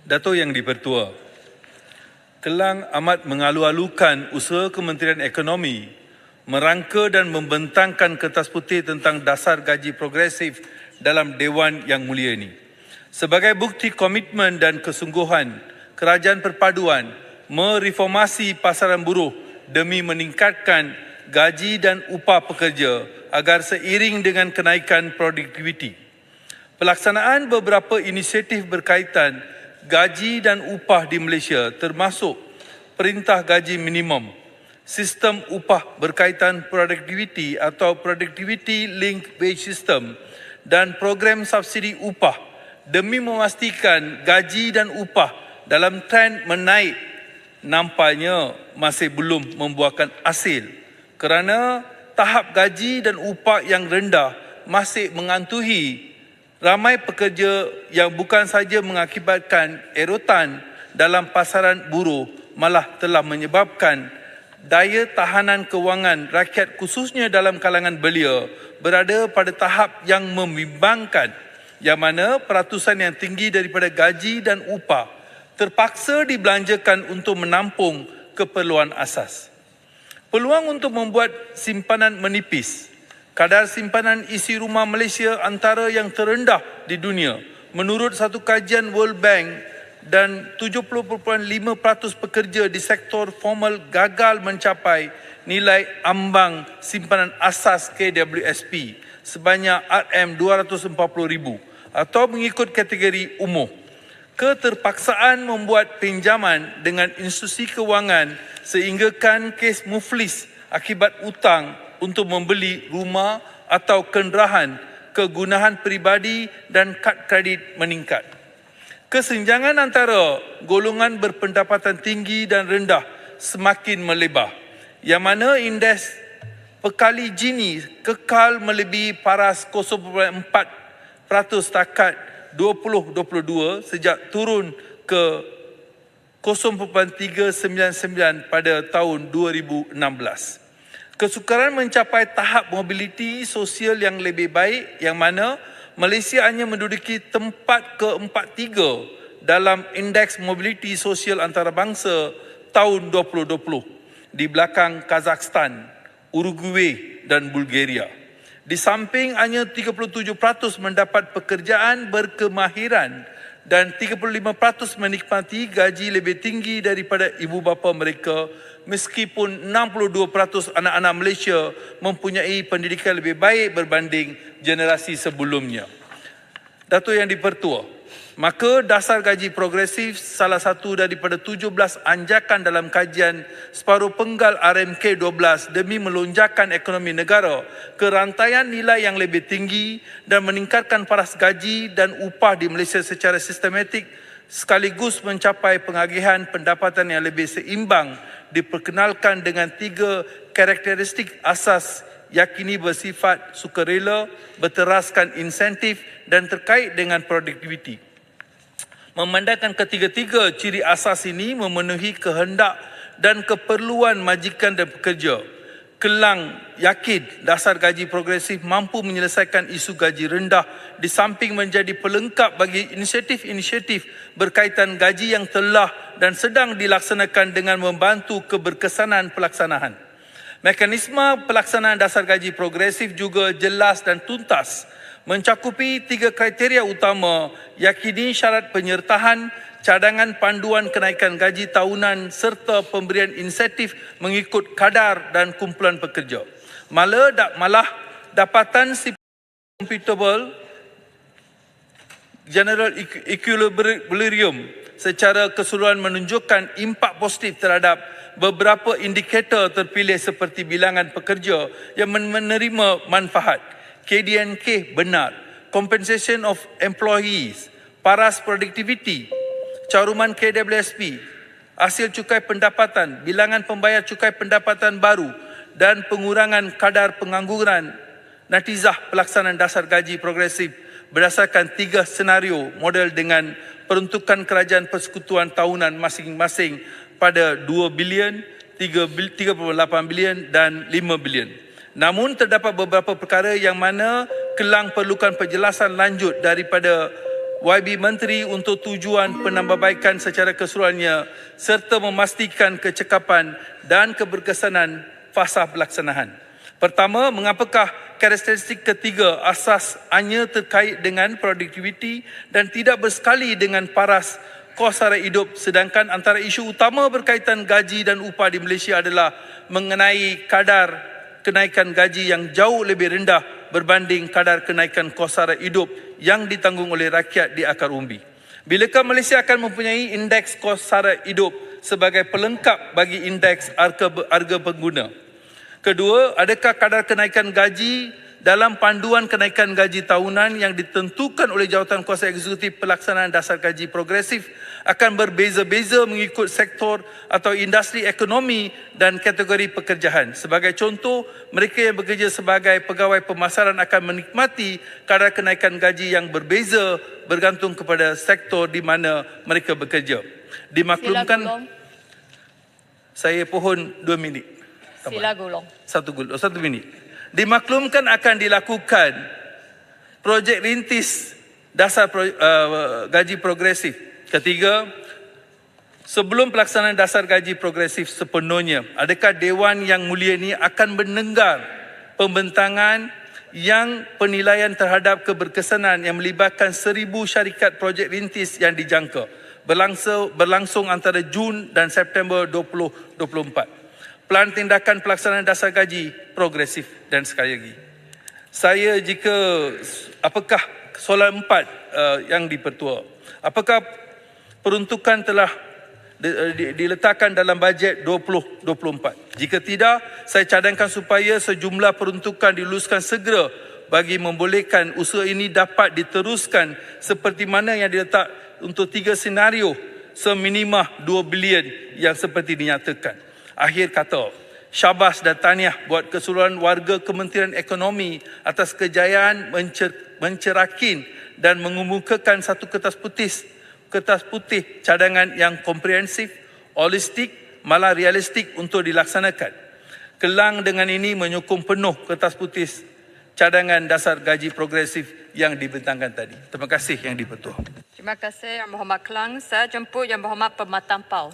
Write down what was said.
Dato' Yang Dipertua, Kelang amat mengalu-alukan usaha Kementerian Ekonomi merangka dan membentangkan kertas putih tentang dasar gaji progresif dalam Dewan Yang Mulia ini. Sebagai bukti komitmen dan kesungguhan Kerajaan Perpaduan mereformasi pasaran buruh demi meningkatkan gaji dan upah pekerja agar seiring dengan kenaikan produktiviti. Pelaksanaan beberapa inisiatif berkaitan gaji dan upah di Malaysia termasuk Perintah Gaji Minimum, Sistem Upah Berkaitan Produktiviti atau Productivity Linked Wage System dan program subsidi upah demi memastikan gaji dan upah dalam trend menaik nampaknya masih belum membuahkan hasil kerana tahap gaji dan upah yang rendah masih menghantui ramai pekerja yang bukan sahaja mengakibatkan erotan dalam pasaran buruh malah telah menyebabkan daya tahanan kewangan rakyat khususnya dalam kalangan belia berada pada tahap yang membimbangkan yang mana peratusan yang tinggi daripada gaji dan upah terpaksa dibelanjakan untuk menampung keperluan asas. Peluang untuk membuat simpanan menipis. Kadar simpanan isi rumah Malaysia antara yang terendah di dunia. Menurut satu kajian World Bank, dan 70.5% pekerja di sektor formal gagal mencapai nilai ambang simpanan asas KWSP sebanyak RM240,000 atau mengikut kategori umur. Keterpaksaan membuat pinjaman dengan institusi kewangan sehinggakan kes muflis akibat utang untuk membeli rumah atau kenderaan kegunaan peribadi dan kad kredit meningkat. Kesenjangan antara golongan berpendapatan tinggi dan rendah semakin melebar, yang mana indeks perkali Gini kekal melebihi paras 0.4% setakat 2022 sejak turun ke 0.399 pada tahun 2016. Kesukaran mencapai tahap mobiliti sosial yang lebih baik yang mana Malaysia hanya menduduki tempat ke-43 dalam indeks mobiliti sosial antarabangsa tahun 2020 di belakang Kazakhstan, Uruguay dan Bulgaria. Di samping hanya 37% mendapat pekerjaan berkemahiran dan 35% menikmati gaji lebih tinggi daripada ibu bapa mereka, meskipun 62% anak-anak Malaysia mempunyai pendidikan lebih baik berbanding generasi sebelumnya. Dato' Yang Dipertua, maka dasar gaji progresif salah satu daripada 17 anjakan dalam kajian separuh penggal RMK 12 demi melonjakkan ekonomi negara ke rantaian nilai yang lebih tinggi dan meningkatkan paras gaji dan upah di Malaysia secara sistematik sekaligus mencapai pengagihan pendapatan yang lebih seimbang diperkenalkan dengan 3 karakteristik asas yakini bersifat sukarela, berteraskan insentif dan terkait dengan produktiviti. Memandangkan ketiga-tiga ciri asas ini memenuhi kehendak dan keperluan majikan dan pekerja, Kelang yakin dasar gaji progresif mampu menyelesaikan isu gaji rendah di samping menjadi pelengkap bagi inisiatif-inisiatif berkaitan gaji yang telah dan sedang dilaksanakan dengan membantu keberkesanan pelaksanaan. Mekanisme pelaksanaan dasar gaji progresif juga jelas dan tuntas, mencakupi 3 kriteria utama yakni syarat penyertaan, cadangan panduan kenaikan gaji tahunan serta pemberian insentif mengikut kadar dan kumpulan pekerja. Malah dapatan computable general equilibrium secara keseluruhan menunjukkan impak positif terhadap beberapa indikator terpilih seperti bilangan pekerja yang menerima manfaat, KDNK benar, compensation of employees, paras productivity, caruman KWSP, hasil cukai pendapatan, bilangan pembayar cukai pendapatan baru dan pengurangan kadar pengangguran. Natijah pelaksanaan dasar gaji progresif berdasarkan 3 senario model dengan peruntukan kerajaan persekutuan tahunan masing-masing pada 2 bilion, 3.8 bilion dan 5 bilion. Namun terdapat beberapa perkara yang mana Kelang perlukan penjelasan lanjut daripada YB Menteri untuk tujuan penambahbaikan secara keseluruhannya serta memastikan kecekapan dan keberkesanan fasa pelaksanaan. Pertama, mengapakah karakteristik ketiga asas hanya terkait dengan produktiviti dan tidak bersekali dengan paras kos sara hidup, sedangkan antara isu utama berkaitan gaji dan upah di Malaysia adalah mengenai kadar kenaikan gaji yang jauh lebih rendah berbanding kadar kenaikan kos sara hidup yang ditanggung oleh rakyat di akar umbi. Bilakah Malaysia akan mempunyai indeks kos sara hidup sebagai pelengkap bagi indeks harga pengguna? Kedua, adakah kadar kenaikan gaji dalam panduan kenaikan gaji tahunan yang ditentukan oleh Jawatankuasa Eksekutif Pelaksanaan Dasar Gaji Progresif akan berbeza-beza mengikut sektor atau industri ekonomi dan kategori pekerjaan. Sebagai contoh, mereka yang bekerja sebagai pegawai pemasaran akan menikmati kadar kenaikan gaji yang berbeza bergantung kepada sektor di mana mereka bekerja. Dimaklumkan, saya pohon 2 minit. Sila gulung. Satu minit. Dimaklumkan akan dilakukan projek rintis dasar gaji progresif. Ketiga, sebelum pelaksanaan dasar gaji progresif sepenuhnya, adakah Dewan Yang Mulia ini akan mendengar pembentangan yang penilaian terhadap keberkesanan yang melibatkan 1,000 syarikat projek rintis yang dijangka berlangsung antara Jun dan September 2024. Pelan tindakan pelaksanaan dasar gaji progresif. Dan sekali lagi, apakah soalan 4 yang dipertua, apakah peruntukan telah diletakkan dalam bajet 2024? Jika tidak, saya cadangkan supaya sejumlah peruntukan diluluskan segera bagi membolehkan usaha ini dapat diteruskan seperti mana yang diletak untuk 3 senario seminimah 2 bilion yang seperti dinyatakan. Akhir kata, syabas dan tahniah buat keseluruhan warga Kementerian Ekonomi atas kejayaan mencerakin dan mengemukakan satu kertas putih cadangan yang komprehensif, holistik, malah realistik untuk dilaksanakan. Kelang dengan ini menyokong penuh kertas putih cadangan dasar gaji progresif yang dibentangkan tadi. Terima kasih Yang di-Pertua. Terima kasih Yang Berhormat Kelang. Saya jemput Yang Berhormat Permatan Pau.